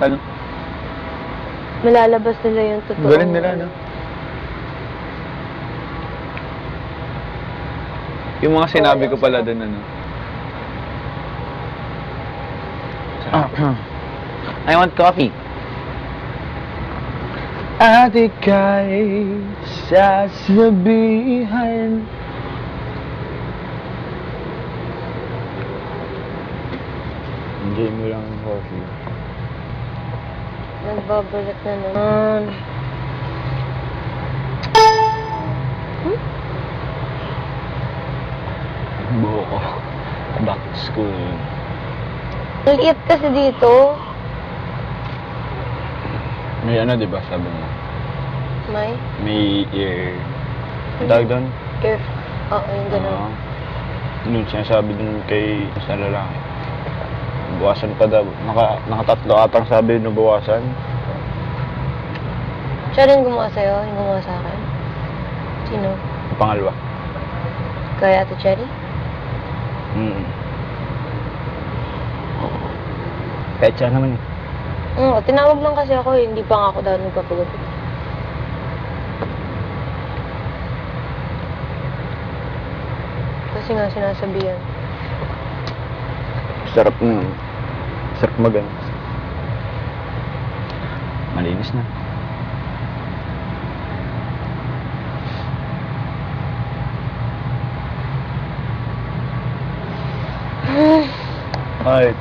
Ano? Malalabas nila yung totoo. Galing nila, no? Yung mga sinabi ko pala dun, ano? I want coffee. Adik kay sasabihan. Enjoy mo lang ang coffee. Nagbabalat na naman. Buo ko. Back to school. Maliit kasi dito. May ano, di ba, sabi mo? May May ear. Ang tawag doon? ear. Oo, yung gano'n. Doon sinasabi dun kay sa lalaki. Buwasan pa daw. Nakatatlo atang sabi na buwasan. Siya rin gumawa sa'yo? Yung gumawa sa akin? Sino? Ang pangalawa. Kaya Ate Cherry? Kahit siya naman eh. Oo, tinawag lang kasi ako eh. Hindi pa nga ako daw nagpapagupit. Kasi nga sinasabihan. Sarap na. Sarap magan. Malinis na. Ay,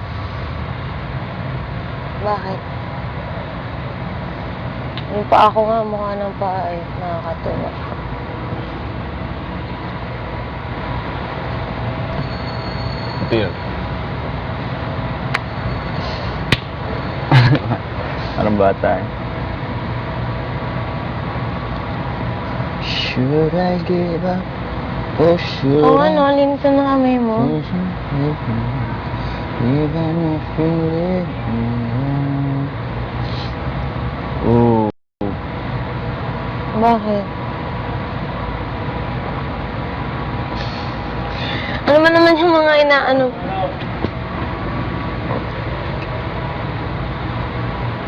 Bakit? Yung paa ko nga, mukha ng paa eh. Nakakatuwa. ito yun. Anong bata eh? Should I give up? Or should Oo nga no, linisan na kamay mo. Even if you live Oh. Bakit? Ano man naman yung mga inaano?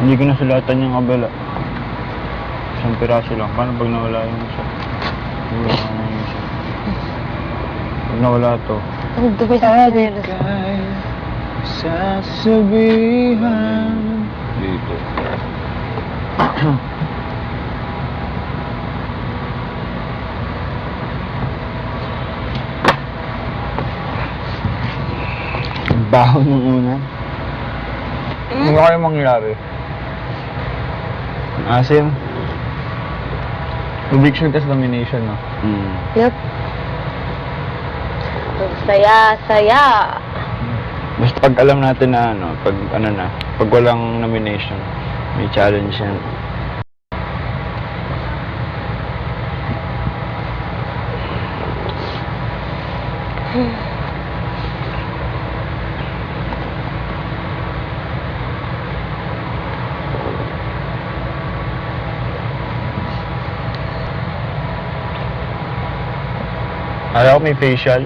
Hindi ko na sulatan yung kabila. Isang piraso lang. Paano pag nawala yung isa? Wala na yung isa. Pag nawala to. Ang dumi sa sinelas. Sasabihan dito. Baho nung una. Ano kayo mangyari? Asim. Eviction test nomination, no? Yup. Ang saya-saya. Basta pag alam natin na ano, pag walang nomination, may challenge yan. Ayaw ko may facial.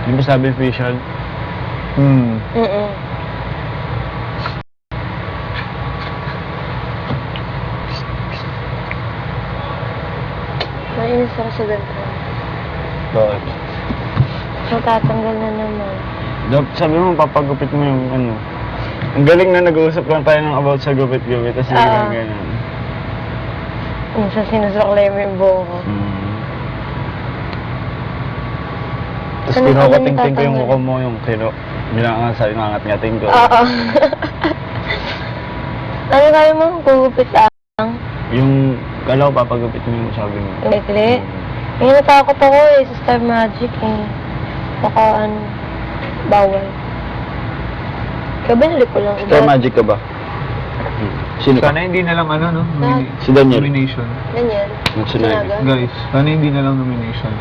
Di ba sabi facial? Mainis ako sa ganito. Bakit? Matatanggal na naman. Sabi mo, papagupit mo yung ano. Ang galing na nag-uusap lang tayo ng about sa gupit-gupit. Tapos ganyan. Minsan sinusuklay mo yung buho ko. Tapos Ano kinukating-ting ko yung tatanggal? mukha mo, yung bilangan sa inangat-ngating ko. Oo. Ano kaya mo? Gugupit lang? Yung, kala ko papagupit mo yung sabi mo. Likli? Eh, natakot ako eh sa Star Magic eh. Baka bawal. Kaya binalik ko lang. Star Magic ka ba? Sino ka? Sana hindi na lang ano, no? Si Daniel. Nomination. Ganyan. Yung sinabi. Sinaga. Guys, sana hindi na lang nomination.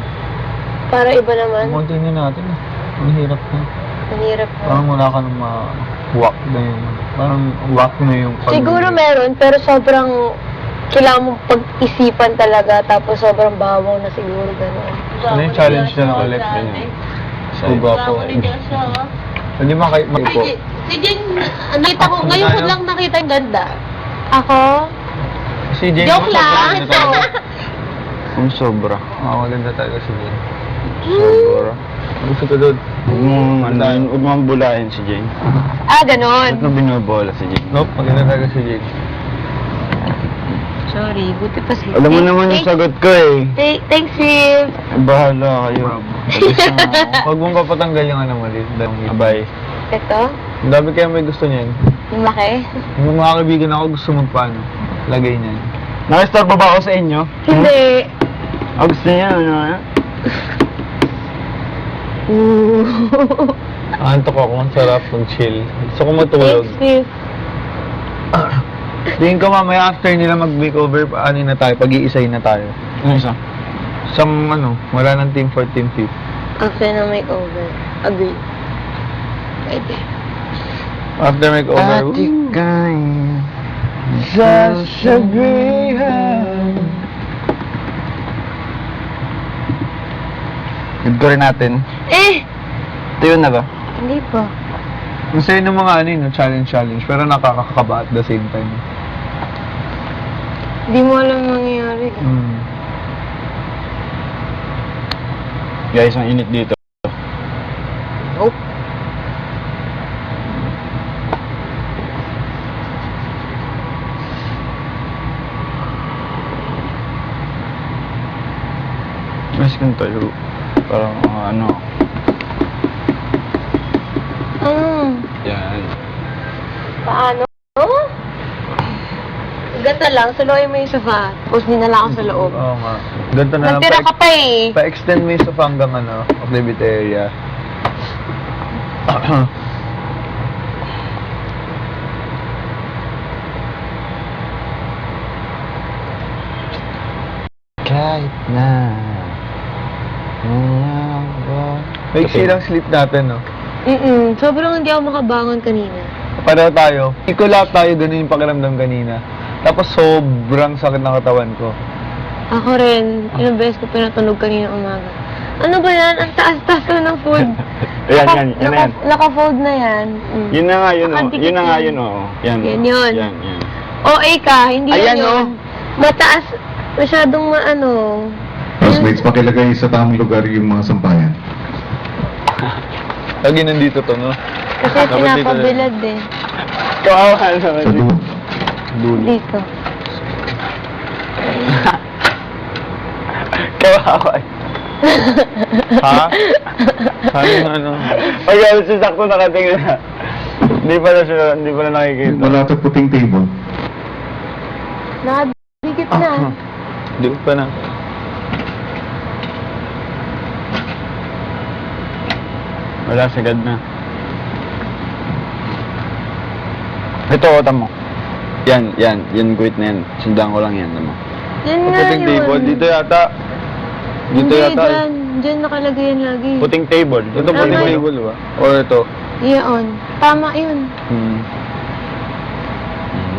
Para iba naman. Continue natin. Ang hirap na. Ang hirap na. Parang wala ka nang ma-walk na yun. Parang walk na yung Siguro meron, pero sobrang kailangan mong pag-isipan talaga, tapos sobrang bawaw na siguro gano'n. Ano yung challenge na lang ulit? Uga po. Hindi makay po. Ay, si Jen, nakita ko, ngayon ko lang nakita yung ganda. Ako? Si Jane, Joke lang. Kung sobra. Maganda talaga si Jane. Sobra. Gusto ko doon. Huwag mong bulahin si Jane. Ah, Ba't ganon. mo binobola si Jane? Nope, maganda talaga si Jane. Sorry, buti pa si... Alam mo naman yung sagot ko eh. Thanks, Viv. Bahala kayo. Huwag mong papatanggal yung ano mo dito. Bye. Ito? Ang dami kaya may gusto niyan. Yung laki? Yung mga kaibigan ako gusto magpaano. Lagay niyan. Nakistorbo ba ako sa inyo? Hindi. Gusto niya, ano? Antok ako, ang sarap mag-chill. Gusto ko matulog. Thanks, Viv. Tingin ko mamaya after nila mag-makeover, ano na tayo, pag-iisay na tayo. Ano isa? Wala ng team 4, team 5. After na makeover. Agree. Pwede. After makeover, Atikay sasabihan. Good ko rin natin. Ito yun na ba? Hindi pa. masaya ng mga ano yun, challenge, pero nakakakaba at the same time. Hindi mo alam mangyayari. Guys, ang init dito. Nope. Mas tayo. Parang ano. Yan. Paano? Ganda lang, suluhin mo yung sofa. Tapos dinala ako sa loob. Oo nga. Ganito na lang. Nagtira ka pa eh. Pa-extend mo yung sofa hanggang ano, activity area. Kahit na. Maiksi lang sleep natin, no? Sobrang hindi ako makabangon kanina. Pareho tayo. Ikaw lahat tayo, ganun yung pakiramdam kanina. Tapos sobrang sakit ng katawan ko. Ako rin, ilang beses ko pinatunog kanina umaga. Ano ba yan? Ang taas-taas na ng food. Yan na yan. Naka-fold na yan. Yun na nga yun, oh. Nakadikit Yun na nga yan. yun, oh. Yan. Yan yun. Yan. OA ka, hindi Ayan, yan yun. Mataas, masyadong maano. Housemates, pakilagay sa tamang lugar yung mga sampayan. Lagi nandito to, no? Kasi Dapat dito pinapabilad eh. Kawawa naman. Sa dulo. Dulo. Dito. Kawawa. Ha? Ano? Pag sakto nakatingin na. Hindi pala nakikita. Wala sa puting table. Nakadikit na. Di pa na. Wala, sagad na. Ito, tamo. Yan, guhit na yan. Sundan ko lang yan, tamo. Yan nga Puting yun. table. Dito yata. Dito Hindi, yata. dyan nakalagay yan lagi. Puting table. Ito Tama puting yun. table ba? Or ito? Iyon. Tama yun.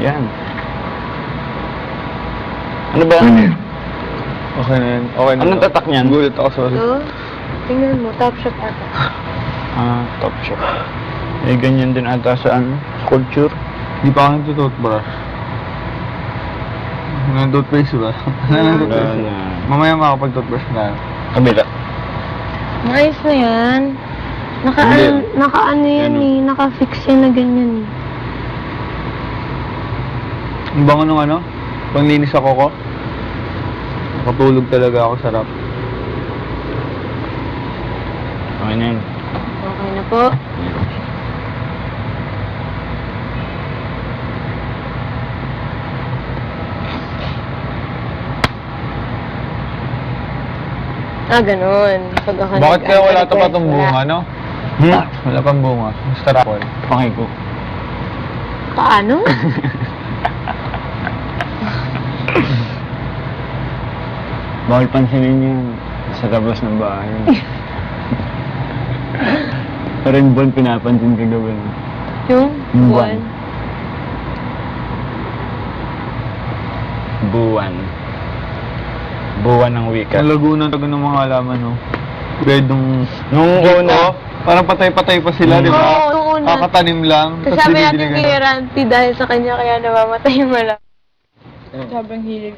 Yan. Ano ba? Ano yan? Okay na yan. Okay na. Anong tatak niyan? Gulit ako, sorry. Ito. Tingnan mo, top shot ata. Top shop. Eh, ganyan din ata sa ano, culture. Di pa ako nagtutoothbrush. Nag-toothpaste ba? Nag-toothpaste. Wala. Mamaya makapag-toothbrush na. Kabila. Maayos na yan. Hindi. Naka-ano yan Ano? eh. Naka-fix yan na ganyan eh. Ang bango nung ano? Panglinis ako ko. Nakatulog talaga ako, sarap. Okay na yun. Okay na po. Ganun. Pag ako Bakit kaya wala nag-request, pa itong bunga, wala. no? Wala pang bunga. Mr. Apple. Okay ko. Paano? Bawal pansinin yun sa labas ng bahay. Pero yung buwan pinapansin ka gawin. Yung Buwan. buwan. Buwan. Buwan ng wika. Ang lago ng tago ng mga halaman, no? Red nung... Nung una, Parang patay-patay pa sila, di ba? Oo, nung una. Kakatanim lang. Tapos tas sabi natin dinidiligan kay na. Ranty dahil sa kanya kaya namamatay yung malaki. Sobrang hilig.